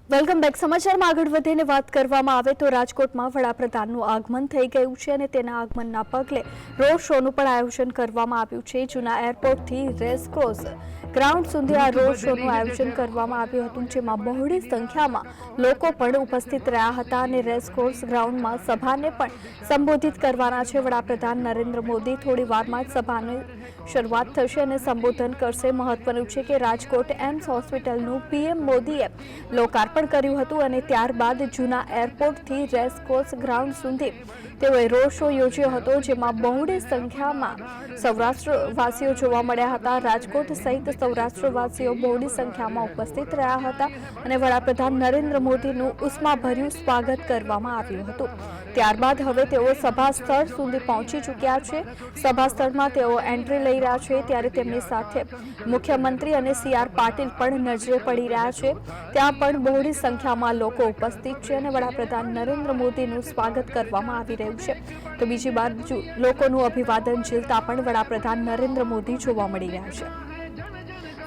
Welcome back. સમાચારમાં આગળ વધીને વાત કરવામાં આવે તો રાજકોટમાં વડાપ્રધાનનું આગમન થઈ ગયું છે અને તેના આગમનના પગલે રોડ શોનું પણ આયોજન કરવામાં આવ્યું છે. જૂના એરપોર્ટથી રેસક્રોસ ગ્રાઉન્ડ સુધી આ રોડ શોનું આયોજન કરવામાં આવ્યું હતું, જેમાં બહોળી સંખ્યામાં લોકો પણ ઉપસ્થિત રહ્યા હતા અને રેસકોર્સ ગ્રાઉન્ડમાં સભાને પણ સંબોધિત કરવાના છે. વડાપ્રધાન નરેન્દ્ર મોદી થોડી વારમાં જ સભાની શરૂઆત થશે અને સંબોધન કરશે. મહત્વનું છે કે રાજકોટ એમ્સ હોસ્પિટલનું પીએમ મોદીએ લોકાર્પણ કર્યું હતું અને ત્યારબાદ જૂના એરપોર્ટથી રેસકોર્સ ગ્રાઉન્ડ સુધી તેઓએ રોડ શો યોજ્યો હતો, જેમાં બહોળી સંખ્યામાં સૌરાષ્ટ્રવાસીઓ જોવા મળ્યા હતા. રાજકોટ સહિત સૌરાષ્ટ્રવાસીઓ બહોળી સંખ્યામાં ઉપસ્થિત રહ્યા હતા અને વડાપ્રધાન નરેન્દ્ર મોદીનું ઉષ્માભર્યું સ્વાગત કરવામાં આવ્યું હતું. ત્યારબાદ હવે તેઓ સભા સ્થળ સુધી પહોંચી ચૂક્યા છે. સભા સ્થળમાં તેઓ એન્ટ્રી લઈ રહ્યા છે, ત્યારે તેમની સાથે મુખ્યમંત્રી અને CR પાટીલ પણ નજરે પડી રહ્યા છે. ત્યાં પણ બહોળી સંખ્યામાં લોકો ઉપસ્થિત છે અને વડાપ્રધાન નરેન્દ્ર મોદીનું સ્વાગત કરવામાં આવી રહ્યું છે. તો બીજી બાજુ લોકોનું અભિવાદન ઝીલતા પણ વડાપ્રધાન નરેન્દ્ર મોદી જોવા મળી રહ્યા છે.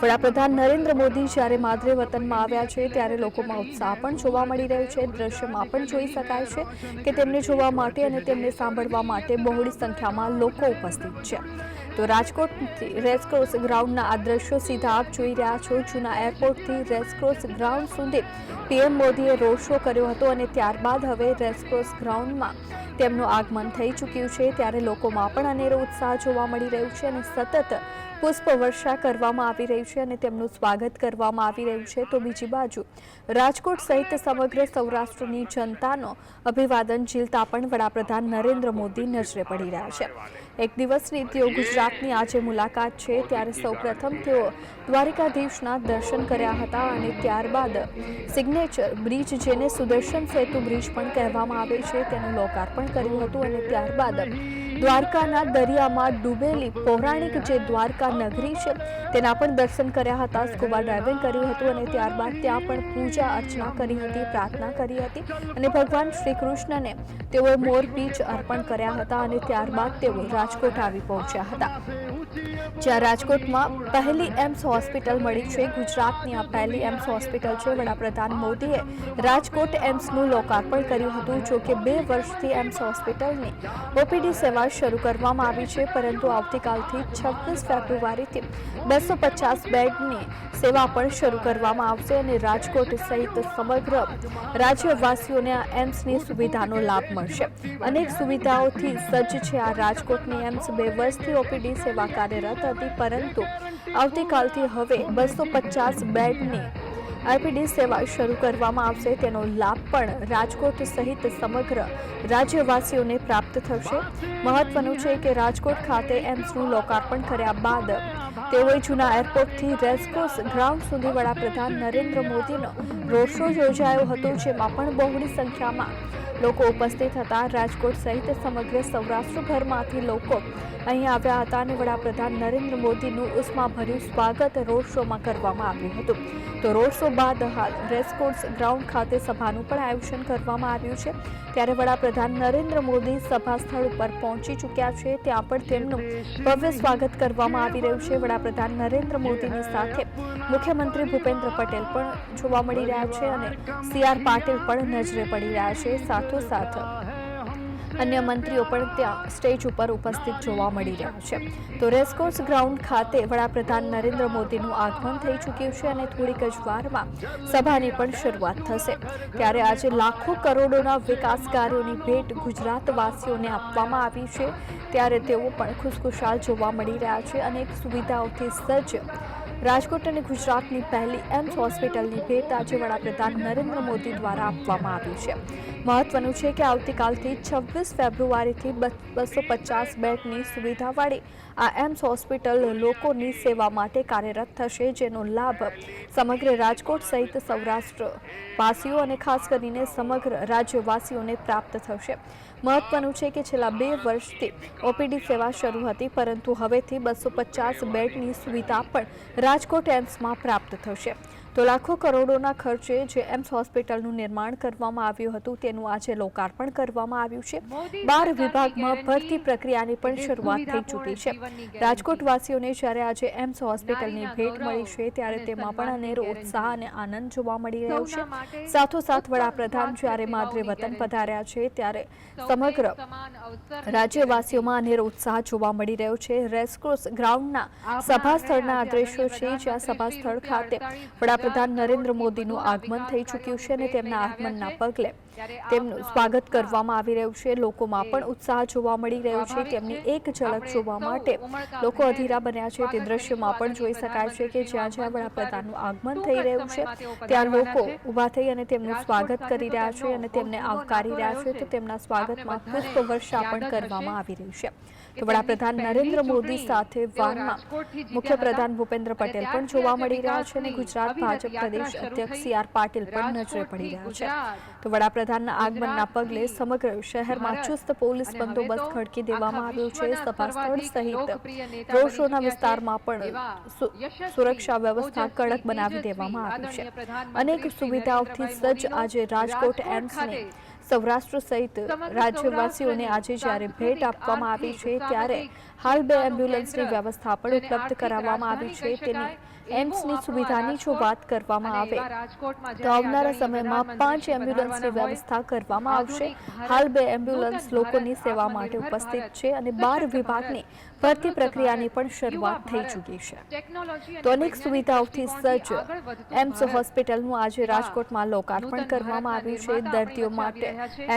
વડાપ્રધાન નરેન્દ્ર મોદી જ્યારે માદરે વતનમાં આવ્યા છે ત્યારે લોકોમાં ઉત્સાહ પણ જોવા મળી રહ્યો છે. દ્રશ્યમાં પણ જોઈ શકાય છે કે તેમને જોવા માટે અને તેમને સાંભળવા માટે બહોળી સંખ્યામાં લોકો ઉપસ્થિત છે. તો રાજકોટથી રેસક્રોસ ગ્રાઉન્ડના આ દ્રશ્યો સીધા આપ જોઈ રહ્યા છો. જૂના એરપોર્ટથી રેસક્રોસ ગ્રાઉન્ડ સુધી પીએમ મોદીએ રોડ શો કર્યો હતો અને ત્યારબાદ હવે રેસક્રોસ ગ્રાઉન્ડમાં તેમનું આગમન થઈ ચૂક્યું છે, ત્યારે લોકોમાં પણ અનેરો ઉત્સાહ જોવા મળી રહ્યો છે અને સતત પુષ્પવર્ષા કરવામાં આવી રહી છે અને તેમનું સ્વાગત કરવામાં આવી રહ્યું છે. તો બીજી બાજુ રાજકોટ સહિત સમગ્ર સૌરાષ્ટ્રની જનતાનો અભિવાદન ઝીલતા પણ વડાપ્રધાન નરેન્દ્ર મોદી નજરે પડી રહ્યા છે. એક દિવસની તેઓ ગુજરાતની આજે મુલાકાત છે, ત્યારે સૌપ્રથમ તેઓ દ્વારિકાધીશના દર્શન કર્યા હતા અને ત્યારબાદ સિગ્નેચર બ્રિજ, જેને સુદર્શન સેતુ બ્રિજ પણ કહેવામાં આવે છે, તેનું લોકાર્પણ કર્યું હતું અને ત્યારબાદ દ્વારકાના દરિયામાં ડૂબેલી પૌરાણિક જે દ્વારકા નગરી છે તેના પણ દર્શન કર્યા હતા. સ્કુબા ડાઇવિંગ કર્યું હતું અને ત્યારબાદ ત્યાં પણ પૂજા અર્ચના કરી હતી, પ્રાર્થના કરી હતી અને ભગવાન શ્રી કૃષ્ણને તેઓએ મોરપીંછ અર્પણ કર્યા હતા અને ત્યારબાદ તેઓ રાજકોટ આવી પહોંચ્યા હતા, જ્યાં રાજકોટમાં પહેલી એમ્સ હોસ્પિટલ મળી છે. ગુજરાતની આ પહેલી એમ્સ હોસ્પિટલ છે. વડાપ્રધાન મોદીએ રાજકોટ એમ્સનું લોકાર્પણ કર્યું હતું. જો કે 2 વર્ષથી એમ્સ હોસ્પિટલની OPD સેવા શરૂ કરવામાં આવી છે, પરંતુ આવતીકાલથી 26 ફેબ્રુઆરીથી 250 બેડની સેવા પણ શરૂ કરવામાં આવશે અને રાજકોટ સહિત સમગ્ર રાજ્યવાસીઓને આ એમ્સની સુવિધાનો લાભ મળશે. અનેક સુવિધાઓથી સજ્જ છે આ રાજકોટની એમ્સ. 2 વર્ષથી OPD સેવા કાર્યરત હતી, પરંતુ આવતીકાલથી હવે 250 બેડની IPD સેવા શરૂ કરવામાં આવશે. તેનો લાભ પણ રાજકોટ સહિત સમગ્ર રાજ્યવાસીઓને પ્રાપ્ત થશે. મહત્વનું છે કે રાજકોટ ખાતે એમ્સનું લોકાર્પણ કર્યા બાદ તેઓએ જૂના એરપોર્ટથી રેસકોર્સ ગ્રાઉન્ડ સુધી વડાપ્રધાન નરેન્દ્ર મોદીનો રોડ શો યોજાયો હતો, જેમાં પણ બહોળી સંખ્યામાં લોકો ઉપસ્થિત હતા. રાજકોટ સહિત સમગ્ર સૌરાષ્ટ્રભરમાંથી લોકો અહીં આવ્યા હતા અને વડાપ્રધાન નરેન્દ્ર મોદીનું ઉષ્માભર્યું સ્વાગત રોડ શોમાં કરવામાં આવ્યું હતું. તો રોડ શો બાદ હાલ રેસકોર્સ ગ્રાઉન્ડ ખાતે સભાનું પણ આયોજન કરવામાં આવ્યું છે, ત્યારે વડાપ્રધાન નરેન્દ્ર મોદી સભા સ્થળ ઉપર પહોંચી ચૂક્યા છે. ત્યાં પણ તેમનું ભવ્ય સ્વાગત કરવામાં આવી રહ્યું છે. વડાપ્રધાન નરેન્દ્ર મોદીની સાથે મુખ્યમંત્રી ભૂપેન્દ્ર પટેલ પણ જોવા મળી રહ્યા છે અને CR પાટીલ પણ નજરે પડી રહ્યા છે. સાથોસાથ અન્ય મંત્રીઓ પણ ત્યાં સ્ટેજ ઉપર ઉપસ્થિત જોવા મળી રહ્યા છે. તો રેસકોર્સ ગ્રાઉન્ડ ખાતે વડાપ્રધાન નરેન્દ્ર મોદીનું આગમન થઈ ચૂક્યું છે અને થોડીક જ વારમાં સભાની પણ શરૂઆત થશે. ત્યારે આજે લાખો કરોડોના વિકાસ કાર્યોની ભેટ ગુજરાતવાસીઓને આપવામાં આવી છે, ત્યારે તેઓ પણ ખુશખુશાલ જોવા મળી રહ્યા છે. અનેક સુવિધાઓથી સજ્જ રાજકોટ અને ગુજરાતની પહેલી એમ્સ હોસ્પિટલની ભેટ આજે વડાપ્રધાન નરેન્દ્ર મોદી દ્વારા આપવામાં આવી છે. મહત્વનું છે કે આવતીકાલથી 26 ફેબ્રુઆરીથી 250 બેડની સુવિધાવાળી આ એમ્સ હોસ્પિટલ લોકોની સેવા માટે કાર્યરત થશે, જેનો લાભ સમગ્ર રાજકોટ સહિત સૌરાષ્ટ્રવાસીઓ અને ખાસ કરીને સમગ્ર રાજ્યવાસીઓને પ્રાપ્ત થશે. મહત્વનું છે કે છેલ્લા 2 વર્ષથી OPD સેવા શરૂ હતી, પરંતુ હવેથી 250 બેડની સુવિધા પણ રાજકોટ એમ્સમાં પ્રાપ્ત થશે. તો લાખો કરોડોના ખર્ચે જે એમ્સ હોસ્પિટલનું નિર્માણ કરવામાં આવ્યું હતું તેનું આજે લોકાર્પણ કરવામાં આવ્યું છે। 12 વિભાગમાં ભરતી પ્રક્રિયાની પણ શરૂઆત થઈ ચૂકી છે। રાજકોટવાસીઓને જ્યારે આજે એમ્સ હોસ્પિટલની ભેટ મળી છે ત્યારે તેમાં પણ અનેરો ઉત્સાહ અને આનંદ જોવા મળી રહ્યો છે। સાથોસાથ વડાપ્રધાન જ્યારે માદરે વતન પધાર્યા છે ત્યારે સમગ્ર રાજ્યવાસીઓમાં અનેરો ઉત્સાહ જોવા મળી રહ્યો છે। રેસકોર્સ ગ્રાઉન્ડના સભા સ્થળના આ દ્રશ્યો છે જ્યાં સભા સ્થળ ખાતે વડાપ્રધાન નરેન્દ્ર મોદીનું આગમન થઈ ચૂક્યું છે અને તેમના આગમનના પગલે તેમનું સ્વાગત કરવામાં આવી રહ્યું છે। લોકોમાં પણ ઉત્સાહ જોવા મળી રહ્યો છે। તેમની એક ઝલક જોવા માટે લોકો અધીરા બન્યા છે। તે દ્રશ્યમાં પણ જોઈ શકાય છે કે જ્યાં જ્યાં વડાપ્રધાનનું આગમન થઈ રહ્યું છે ત્યાં લોકો ઊભા થઈ અને તેમનું સ્વાગત કરી રહ્યા છે અને તેમને આવકારી રહ્યા છે। તો તેમના સ્વાગતમાં પુષ્પવર્ષા પણ કરવામાં આવી રહી છે। તો વડાપ્રધાન નરેન્દ્ર મોદી સાથે વાનમાં મુખ્યપ્રધાન ભૂપેન્દ્ર પટેલ પણ જોવા મળી રહ્યા છે અને ગુજરાત ભાજપ પ્રદેશ અધ્યક્ષ સી.આર. પાટીલ પણ નજરે પડી રહ્યા છે। તો વડાપ્રધાનના આગમનના પગલે સમગ્ર શહેરમાં ચુસ્ત પોલીસ બંદોબસ્ત ખડકી દેવામાં આવ્યો છે। સભા સ્થળ સહિત રોડ શોના વિસ્તારમાં પણ સુરક્ષા વ્યવસ્થા કડક બનાવી દેવામાં આવી છે। અનેક સુવિધાઓથી સજ્જ આજે રાજકોટ એમ્સને સૌરાષ્ટ્ર સહિત રાજ્યવાસીઓને આજે જ્યારે ભેટ આપવામાં આવી છે ત્યારે હાલ 2 એમ્બ્યુલન્સની વ્યવસ્થા પણ ઉપલબ્ધ કરાવવામાં આવી છે। તેની એમ્સની સુવિધાની જો વાત કરવામાં આવે તો આવનારા સમયમાં 5 એમ્બ્યુલન્સની વ્યવસ્થા કરવામાં આવશે। હાલ 2 એમ્બ્યુલન્સ લોકોની સેવા માટે ઉપસ્થિત છે અને 12 વિભાગની ભરતી પ્રક્રિયાની પણ શરૂઆત થઈ ચૂકી છે। તો અનેક સુવિધાઓથી સજ્જ એમ્સ હોસ્પિટલનું આજે રાજકોટમાં લોકાર્પણ કરવામાં આવ્યું છે। દર્દીઓ માટે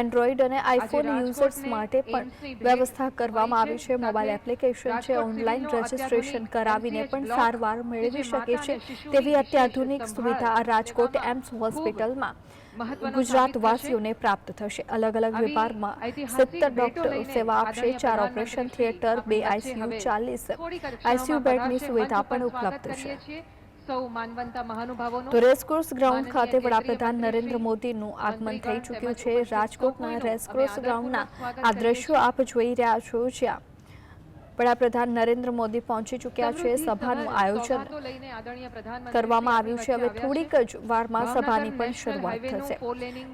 એન્ડ્રોઈડ અને આઈફોન યુઝર્સ માટે પણ વ્યવસ્થા કરવામાં આવી છે। મોબાઈલ એપ્લિકેશન છે, ઓનલાઈન રજીસ્ટ્રેશન કરાવીને પણ સારવાર મેળવી શકે છે તેવી અત્યાધુનિક સુવિધા આ રાજકોટ એમ્સ હોસ્પિટલમાં ગુજરાતવાસીઓને પ્રાપ્ત થશે। અલગ અલગ વિભાગમાં 70 ડોક્ટરો સેવા આપશે। 4 ઓપરેશન થિયેટર, 2 આઈસીયુ, 40 આઈસીયુ બેડની સુવિધા પણ ઉપલબ્ધ છે। તો રેસકોર્સ ગ્રાઉન્ડ ખાતે વડાપ્રધાન નરેન્દ્ર મોદીનું આગમન થઈ ચૂક્યું છે। રાજકોટના રેસકોર્સ ગ્રાઉન્ડના આ દ્રશ્યો આપ જોઈ રહ્યા છો જ્યાં વડાપ્રધાન નરેન્દ્ર મોદી પહોંચી ચૂક્યા છે। સભાનું આયોજન કરવામાં આવ્યું છે। હવે થોડીક જ વારમાં સભાની પણ શરૂઆત થશે।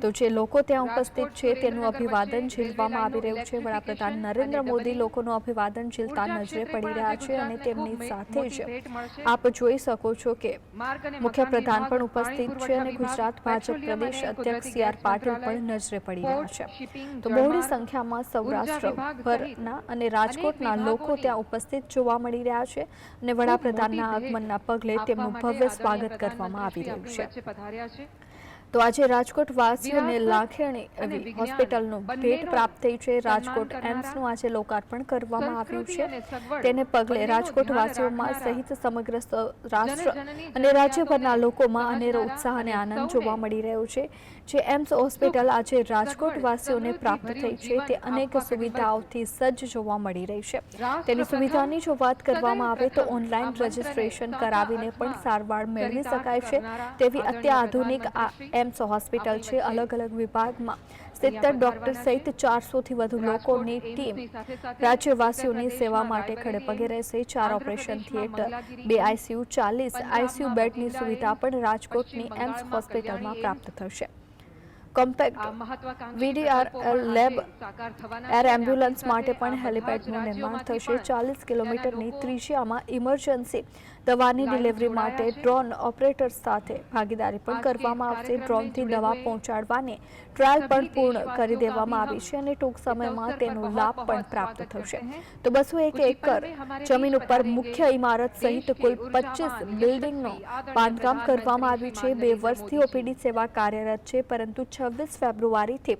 તો જે લોકો ત્યાં ઉપસ્થિત છે તેનું અભિવાદન ઝીલવામાં આવી રહ્યું છે। વડાપ્રધાન નરેન્દ્ર મોદી લોકોનું અભિવાદન ઝીલતા નજરે પડી રહ્યા છે અને તેમની સાથે જ આપ જોઈ શકો છો કે મુખ્યપ્રધાન પણ ઉપસ્થિત છે અને ગુજરાત ભાજપ પ્રદેશ અધ્યક્ષ સી.આર. પાટીલ પણ નજરે પડી રહ્યા છે। તો બહોળી સંખ્યામાં સૌરાષ્ટ્રભરના અને રાજકોટના લોકો ત્યાં ઉપસ્થિત જોવા મળી રહ્યા છે અને વડાપ્રધાનના આગમનના પગલે તેમનું ભવ્ય સ્વાગત કરવામાં આવી રહ્યું છે। તો આજે રાજકોટ વાસીઓને લાખેણી એવી હોસ્પિટલનું ભેટ પ્રાપ્ત થઈ છે। રાજકોટ એમ્સનું આજે લોકાર્પણ કરવામાં આવ્યું છે। તેને પગલે રાજકોટ વાસીઓમાં સહિત સમગ્ર રાષ્ટ્ર અને રાજ્યભરના લોકોમાં અનેરો ઉત્સાહ અને આનંદ જોવા મળી રહ્યો છે। જે એમ્સ હોસ્પિટલ આજે રાજકોટ વાસીઓને પ્રાપ્ત થઈ છે તે અનેક સુવિધાઓથી સજ્જ જોવા મળી રહી છે। તેની સુવિધાની જો વાત કરવામાં આવે તો ઓનલાઈન રજીસ્ટ્રેશન કરાવીને પણ સારવાર મેળવી શકાય છે તેવી અત્યાધુનિક આ એમ્સ હોસ્પિટલ છે। અલગ અલગ વિભાગમાં 70 ડોક્ટર સહિત 400થી વધુ લોકોની ટીમ રાજ્યવાસીઓની સેવા માટે ખડેપગે રહેશે। 4 ઓપરેશન થિયેટર, 2 આઈસીયુ, 40 આઈસીયુ બેડની સુવિધા પણ રાજકોટની એમ્સ હોસ્પિટલમાં પ્રાપ્ત થશે। કોમ્પેક્ટ વીડીઆરએલ લેબ એર એમ્બ્યુલન્સ માટે પણ હેલિપેડનું નિર્માણ થશે। 40 કિલોમીટરની ત્રિજ્યામાં ઇમરજન્સી દવાની ડિલિવરી માટે ડ્રોન ઓપરેટર્સ સાથે ભાગીદારી પણ કરવામાં આવશે। ડ્રોનથી દવા પહોંચાડવાની ટ્રાયલ પણ પૂર્ણ કરી દેવામાં આવી છે અને ટૂંક સમયમાં તેનો લાભ પણ પ્રાપ્ત થશે। તો 201 એકર જમીન ઉપર મુખ્ય ઇમારત સહિત કુલ 25 બિલ્ડિંગનું બાંધકામ કરવામાં આવ્યું છે। 2 વર્ષથી ઓપીડી સેવા કાર્યરત છે પરંતુ 26 ફેબ્રુઆરીથી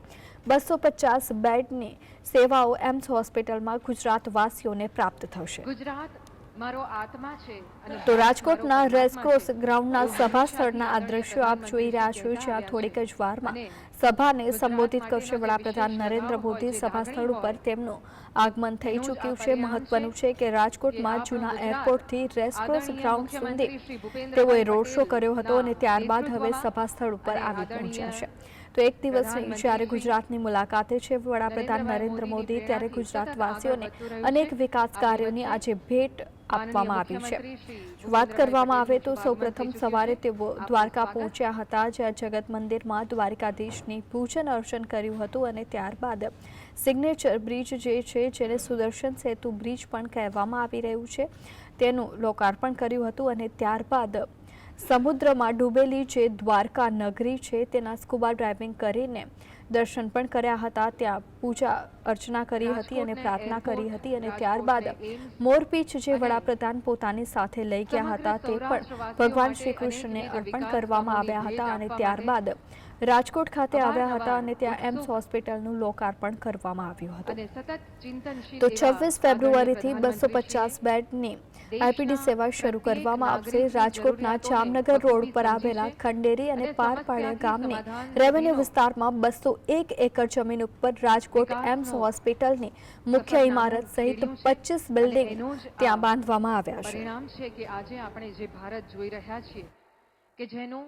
250 બેડની સેવાઓ એમ્સ હોસ્પિટલમાં ગુજરાતવાસીઓને પ્રાપ્ત થશે। તો રાજકોટના રેસક્રોસ ગ્રાઉન્ડના સભા સ્થળના આ દ્રશ્યો આપ જોઈ રહ્યા છો જ્યાં થોડીક જ વારમાં સભાને સંબોધિત કરશે. વડાપ્રધાન નરેન્દ્ર મોદી સભા સ્થળ ઉપર તેમનું આગમન થઈ ચૂક્યું છે. મહત્વનું છે કે રાજકોટમાં જૂના એરપોર્ટથી રેસકોર્સ ગ્રાઉન્ડ સુધી તેઓએ રોડ શો કર્યો હતો અને ત્યારબાદ હવે સભા સ્થળ ઉપર આવી પહોંચ્યા છે. તો એક દિવસની જ્યારે ગુજરાતની મુલાકાતે છે વડાપ્રધાન નરેન્દ્ર મોદી, ત્યારે ગુજરાતવાસીઓને અનેક વિકાસ કાર્યોની આજે ભેટ આપવામાં આવી છે. વાત કરવામાં આવે તો સૌપ્રથમ સવારે તેઓ દ્વારકા પહોંચ્યા હતા, જ્યાં જગત મંદિરમાં દ્વારકાધીશની પૂજન અર્ચન કર્યું હતું અને ત્યારબાદ સિગ્નેચર બ્રિજ જે છે, જેને સુદર્શન સેતુ બ્રિજ પણ કહેવામાં આવી રહ્યું છે, તેનું લોકાર્પણ કર્યું હતું અને ત્યારબાદ સમુદ્રમાં ડૂબેલી જે દ્વારકા નગરી છે તેના સ્કુબા ડ્રાઇવિંગ કરીને દર્શન પણ કર્યા હતા. ત્યાં પૂજા અર્ચના કરી હતી અને પ્રાર્થના કરી હતી અને ત્યારબાદ મોરપીંછ જે વડાપ્રધાન પોતાની સાથે લઈ ગયા હતા તે પણ ભગવાન શ્રી કૃષ્ણને અર્પણ કરવામાં આવ્યા હતા અને ત્યારબાદ રાજકોટ ખાતે આવ્યા હતા અને ત્યાં એમ્સ હોસ્પિટલનું લોકાર્પણ કરવામાં આવ્યું હતું. તો 26 ફેબ્રુઆરીથી 250 બેડની આઈપીડી સેવા શરૂ કરવામાં આવશે. રાજકોટના જામનગર રોડ પર આવેલા ખંડેરી અને પારપાડિયા ગામની રેવન્યુ વિસ્તારમાં 201 એકર જમીન ઉપર રાજકોટ એમ્સ હોસ્પિટલની મુખ્ય ઇમારત સહિત 25 બિલ્ડિંગ ત્યાં બાંધવામાં આવ્યા છે. પરિણામ છે કે આજે આપણે જે ભારત જોઈ રહ્યા છીએ કે જેનું